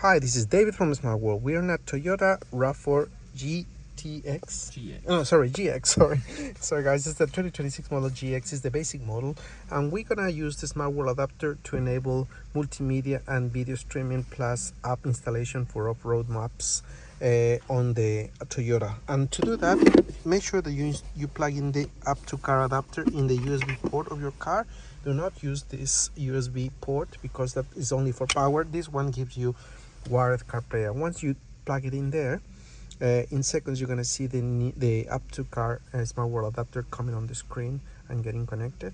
Hi, this is David from Smartworld. We are at Toyota RAV4 GX. Sorry guys, it's the 2026 model. GX is the basic model, and we're gonna use the Smartworld adapter to enable multimedia and video streaming plus app installation for off-road maps on the Toyota. And to do that, make sure that you plug in the App2Car adapter in the USB port of your car. Do not use this USB port because that is only for power. This one gives you wired CarPlay, and once you plug it in there, in seconds you're gonna see the App2Car Smartworld adapter coming on the screen and getting connected.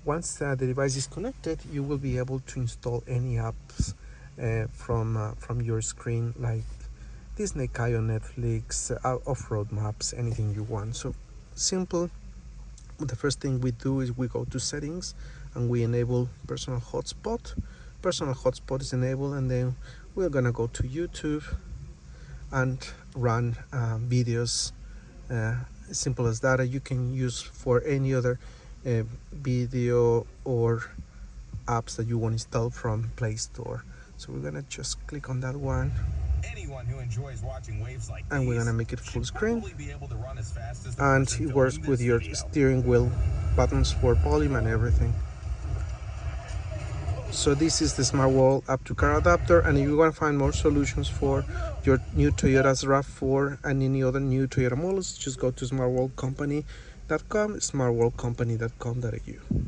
Once the device is connected, you will be able to install any apps from your screen, like Disney, Kayo, Netflix, off-road maps, anything you want. So simple. The first thing we do is we go to settings and we enable personal hotspot. Personal hotspot is enabled, and then we're gonna go to YouTube and run videos. Simple as that. You can use for any other video or apps that you want to install from Play Store. So we're gonna just click on that one. Anyone who enjoys watching waves like and we're gonna make it full screen, be able to run as fast as and it works with your steering wheel buttons for volume and everything. So this is the Smartworld App2Car adapter, and if you want to find more solutions for your new Toyota's RAV4 and any other new Toyota models, just go to smartworldcompany.com, smartworldcompany.com.au.